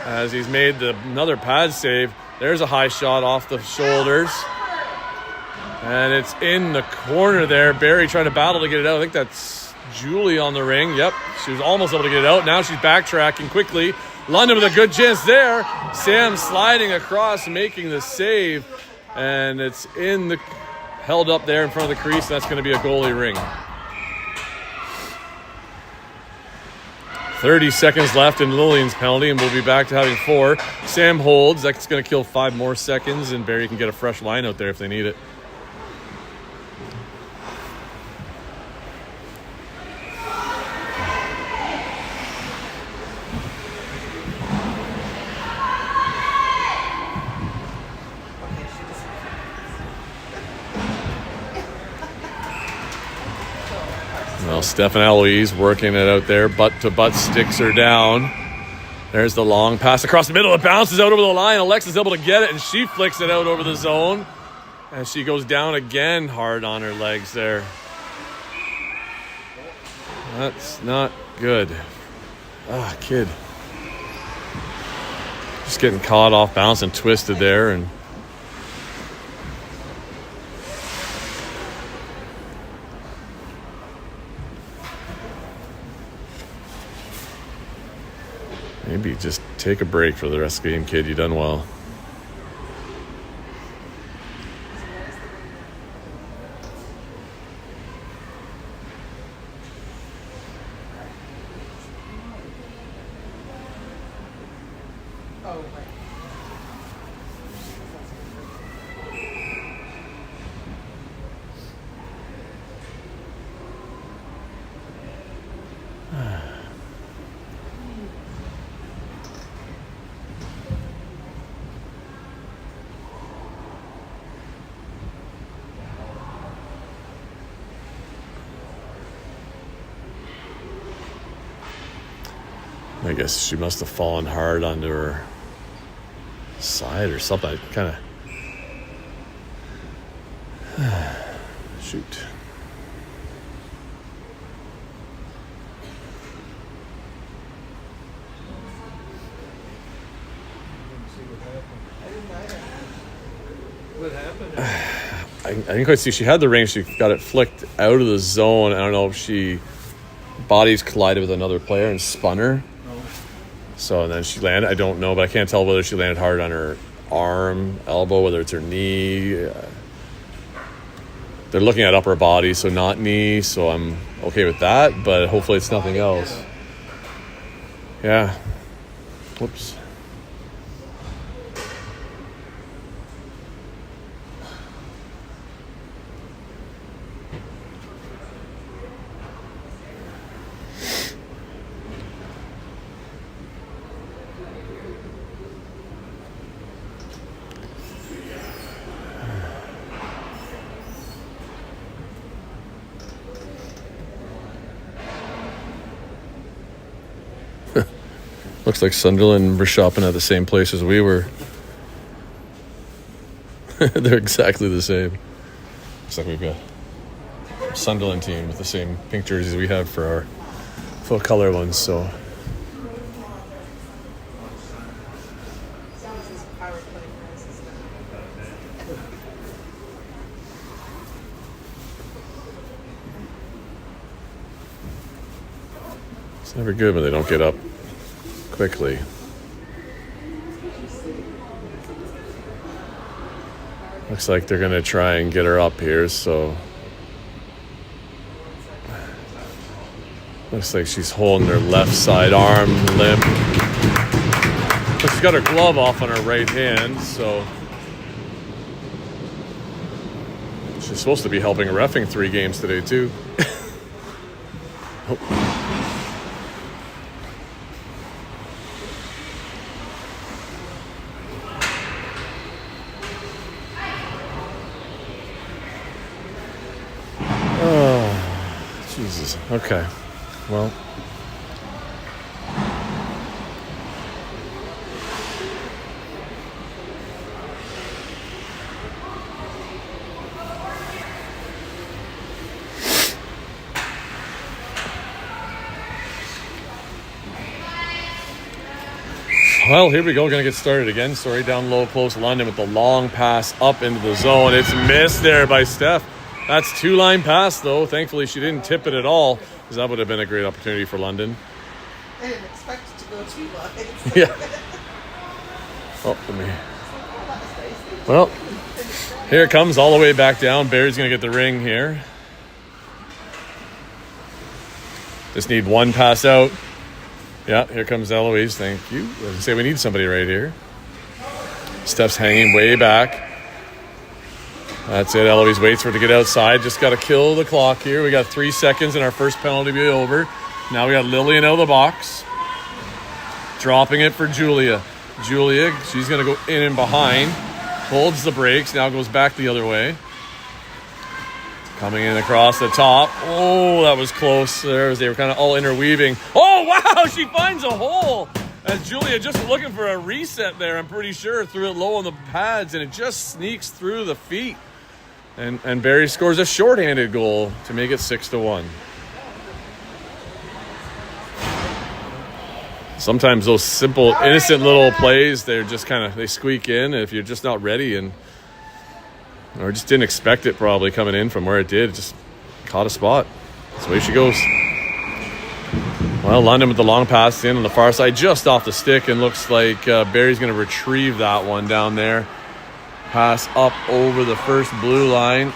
as he's made another pad save. There's a high shot off the shoulders. And it's in the corner there. Barrie trying to battle to get it out. I think that's Julie on the ring. Yep, she was almost able to get it out. Now she's backtracking quickly. London with a good chance there. Sam sliding across, making the save. And it's held up there in front of the crease. That's going to be a goalie ring. 30 seconds left in Lillian's penalty, and we'll be back to having 4. Sam holds. That's going to kill 5 more seconds, and Barrie can get a fresh line out there if they need it. Well, Steph and Eloise working it out there. Butt-to-butt sticks her down. There's the long pass across the middle. It bounces out over the line. Alexis able to get it, and she flicks it out over the zone. And she goes down again hard on her legs there. That's not good. Kid. Just getting caught off balance and twisted there. And maybe just take a break for the rest of the game, kid. You done well. I guess she must have fallen hard onto her side or something. Kind of. Shoot. What happened? I didn't quite see. She had the ring. She got it flicked out of the zone. I don't know if she bodies collided with another player and spun her. So and then she landed. I don't know, but I can't tell whether she landed hard on her arm, elbow, whether it's her knee. They're looking at upper body, so not knee. So I'm okay with that, but hopefully it's nothing else. Yeah. Whoops. Looks like Sunderland were shopping at the same place as we were. They're exactly the same. Looks like we've got a Sunderland team with the same pink jerseys we have for our full color ones. So it's never good when they don't get up quickly. Looks like they're going to try and get her up here, so looks like she's holding her left side arm limp. But she's got her glove off on her right hand, so she's supposed to be helping reffing 3 games today too. Oh. Jesus. Okay. Well. Well, here we go. We're going to get started again. Sorry, down low, close London with the long pass up into the zone. It's missed there by Steph. That's 2-line pass, though. Thankfully, she didn't tip it at all, because that would have been a great opportunity for London. I didn't expect it to go 2 lines. Yeah. Oh, let me. Well, here it comes all the way back down. Barrie's going to get the ring here. Just need one pass out. Yeah, here comes Eloise. Thank you. I was going to say we need somebody right here. Steph's hanging way back. That's it. Eloise waits for it to get outside. Just got to kill the clock here. We got 3 seconds and our first penalty be over. Now we got Lillian out of the box. Dropping it for Julia. Julia, she's going to go in and behind. Holds the brakes. Now goes back the other way. Coming in across the top. Oh, that was close there as they were kind of all interweaving. Oh, wow, she finds a hole. As Julia just looking for a reset there, I'm pretty sure. Threw it low on the pads, and it just sneaks through the feet. And Barrie scores a shorthanded goal to make it 6-1. Sometimes those simple, innocent little plays, they're just kind of, they squeak in if you're just not ready or just didn't expect it probably coming in from where it did. It just caught a spot. That's the way she goes. Well, London with the long pass in on the far side, just off the stick, and looks like Barrie's going to retrieve that one down there. Pass up over the first blue line.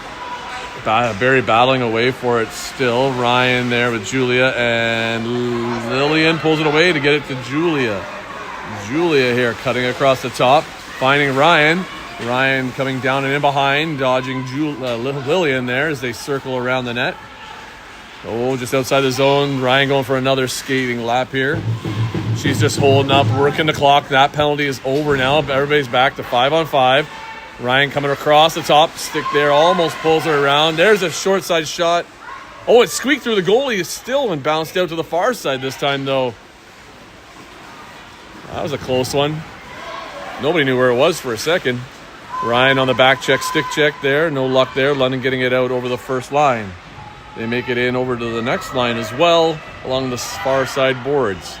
Barrie battling away for it still. Ryan there with Julia, and Lillian pulls it away to get it to Julia. Julia here cutting across the top, finding Ryan. Ryan coming down and in behind, dodging Lillian there as they circle around the net. Oh, just outside the zone. Ryan going for another skating lap here. She's just holding up, working the clock. That penalty is over now. Everybody's back to 5-on-5. Ryan coming across the top, stick there, almost pulls her around. There's a short side shot. Oh, it squeaked through the goalie still and bounced out to the far side this time, though. That was a close one. Nobody knew where it was for a second. Ryan on the back check, stick check there. No luck there. London getting it out over the first line. They make it in over to the next line as well, along the far side boards.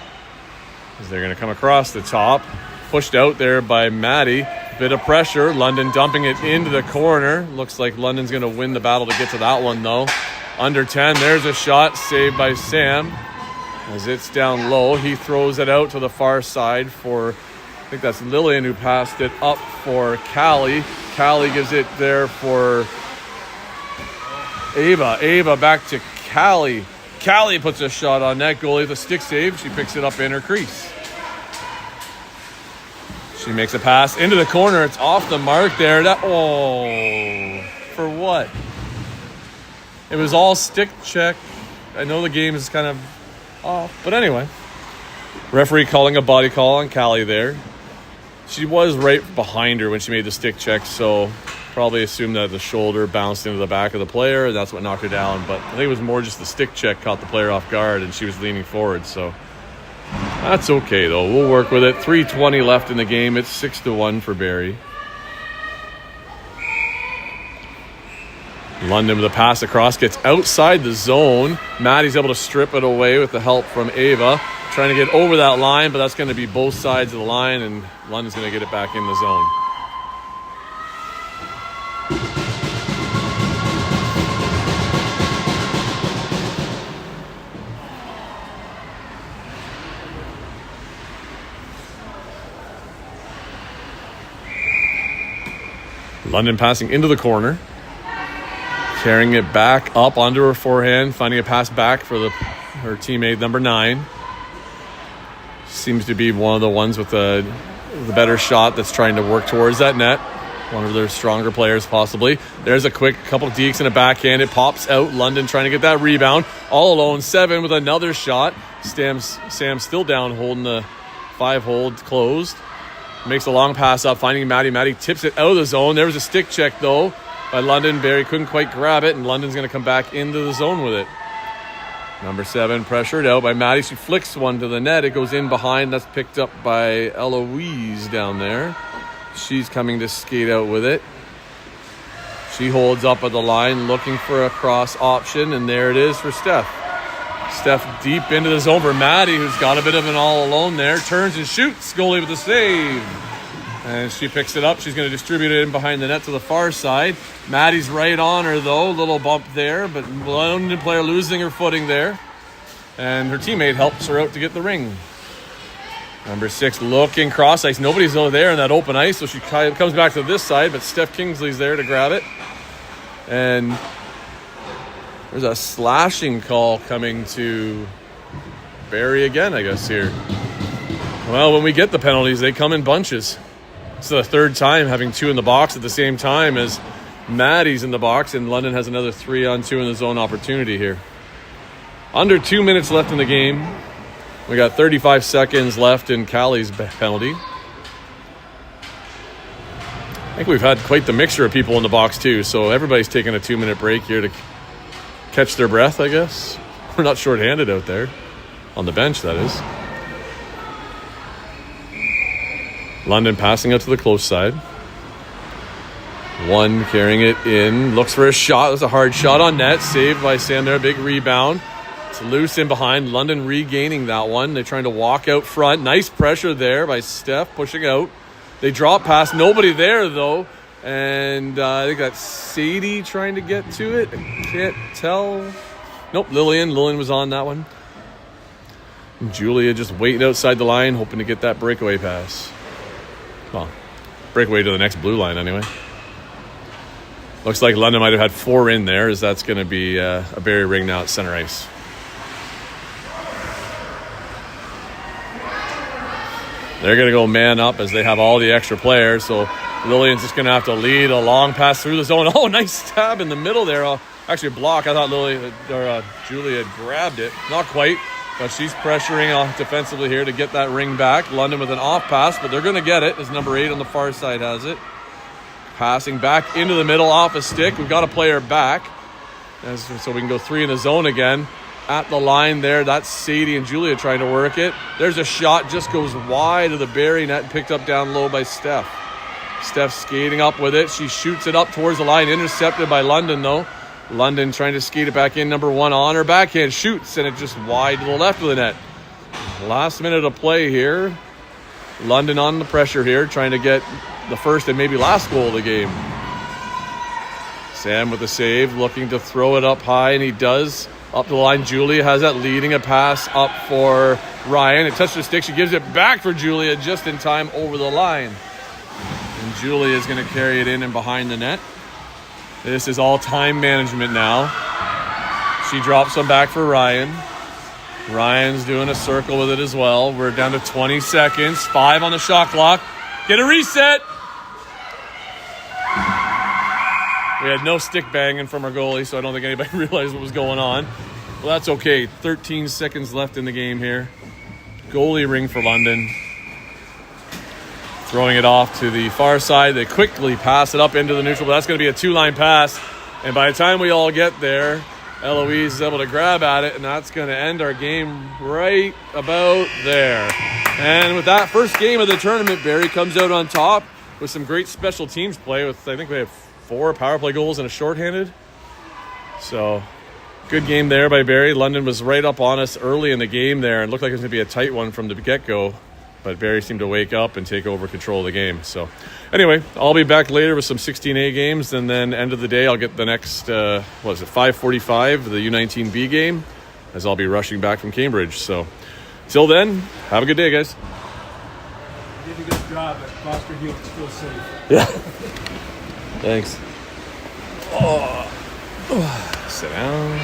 As they're going to come across the top. Pushed out there by Maddie. Bit of pressure. London dumping it into the corner. Looks like London's going to win the battle to get to that one, though. Under 10. There's a shot saved by Sam. As it's down low, he throws it out to the far side for, I think that's Lillian who passed it up for Callie. Callie gives it there for Ava. Ava back to Callie. Callie puts a shot on net. Goalie with a stick save. She picks it up in her crease. She makes a pass into the corner. It's off the mark there. For what? It was all stick check. I know the game is kind of off, but anyway. Referee calling a body call on Callie there. She was right behind her when she made the stick check, so probably assumed that the shoulder bounced into the back of the player, and that's what knocked her down. But I think it was more just the stick check caught the player off guard, and she was leaning forward, so that's okay, though. We'll work with it. 3:20 left in the game. It's 6-1 for Barrie. London with a pass across, gets outside the zone. Maddie's able to strip it away with the help from Ava. Trying to get over that line, but that's going to be both sides of the line, and London's going to get it back in the zone. London passing into the corner. Carrying it back up onto her forehand. Finding a pass back for her teammate, number 9. Seems to be one of the ones with the better shot that's trying to work towards that net. One of their stronger players, possibly. There's a quick couple of dekes and a backhand. It pops out. London trying to get that rebound. All alone, 7 with another shot. Sam's still down, holding the 5-hold closed. Makes a long pass up, finding Maddie. Maddie tips it out of the zone. There was a stick check, though, by London. Barrie couldn't quite grab it, and London's going to come back into the zone with it. Number 7 pressured out by Maddie. She flicks one to the net. It goes in behind. That's picked up by Eloise down there. She's coming to skate out with it. She holds up at the line, looking for a cross option, and there it is for Steph. Steph deep into the zone for Maddie, who's got a bit of an all alone there. Turns and shoots. Goalie with a save. And she picks it up. She's going to distribute it in behind the net to the far side. Maddie's right on her, though. Little bump there, but London player losing her footing there. And her teammate helps her out to get the ring. Number 6 looking cross ice. Nobody's over there in that open ice, so she comes back to this side, but Steph Kingsley's there to grab it. And there's a slashing call coming to Barrie again, I guess, here. Well, when we get the penalties, they come in bunches. It's the third time having 2 in the box at the same time as Maddie's in the box, and London has another 3-on-2 in the zone opportunity here. Under 2 minutes left in the game. We got 35 seconds left in Callie's penalty. I think we've had quite the mixture of people in the box too, so everybody's taking a 2-minute break here to catch their breath, I guess. We're not short-handed out there. On the bench, that is. London passing out to the close side. 1 carrying it in. Looks for a shot. That's a hard shot on net. Saved by Sam there. Big rebound. It's loose in behind. London regaining that one. They're trying to walk out front. Nice pressure there by Steph pushing out. They drop past. Nobody there, though. And I think that's Sadie trying to get to it. I can't tell. Nope, Lillian. Lillian was on that one. And Julia just waiting outside the line, hoping to get that breakaway pass. Well, breakaway to the next blue line anyway. Looks like London might have had 4 in there, as that's going to be a Barrie ring now at center ice. They're going to go man up as they have all the extra players, so Lillian's just going to have to lead a long pass through the zone. Oh, nice stab in the middle there. Actually, a block. I thought Julia had grabbed it. Not quite. But she's pressuring defensively here to get that ring back. London with an off pass, but they're going to get it as number 8 on the far side has it. Passing back into the middle off a stick. We've got a player back. So we can go 3 in the zone again. At the line there, that's Sadie and Julia trying to work it. There's a shot, just goes wide of the Barrie net and picked up down low by Steph. Steph skating up with it. She shoots it up towards the line. Intercepted by London, though. London trying to skate it back in. Number 1 on her backhand. Shoots, and it just wide to the left of the net. Last minute of play here. London on the pressure here, trying to get the first and maybe last goal of the game. Sam with the save, looking to throw it up high, and he does. Up the line, Julia has that leading a pass up for Ryan. It touched the stick. She gives it back for Julia just in time over the line. And Julia is going to carry it in and behind the net. This is all time management now. She drops them back for Ryan. Ryan's doing a circle with it as well. We're down to 20 seconds. 5 on the shot clock. Get a reset. We had no stick banging from our goalie, so I don't think anybody realized what was going on. Well, that's okay. 13 seconds left in the game here. Goalie ring for London. Throwing it off to the far side. They quickly pass it up into the neutral, but that's going to be a 2-line pass. And by the time we all get there, Eloise is able to grab at it, and that's going to end our game right about there. And with that first game of the tournament, Barrie comes out on top with some great special teams play. With I think we have 4 power play goals and a shorthanded. So good game there by Barrie. London was right up on us early in the game there and looked like it was going to be a tight one from the get-go. But Barrie seemed to wake up and take over control of the game. So anyway, I'll be back later with some 16A games. And then end of the day, I'll get the next, 5:45, the U19B game, as I'll be rushing back from Cambridge. So till then, have a good day, guys. You did a good job at Foster Heal still safe. Yeah. Thanks. Sit down.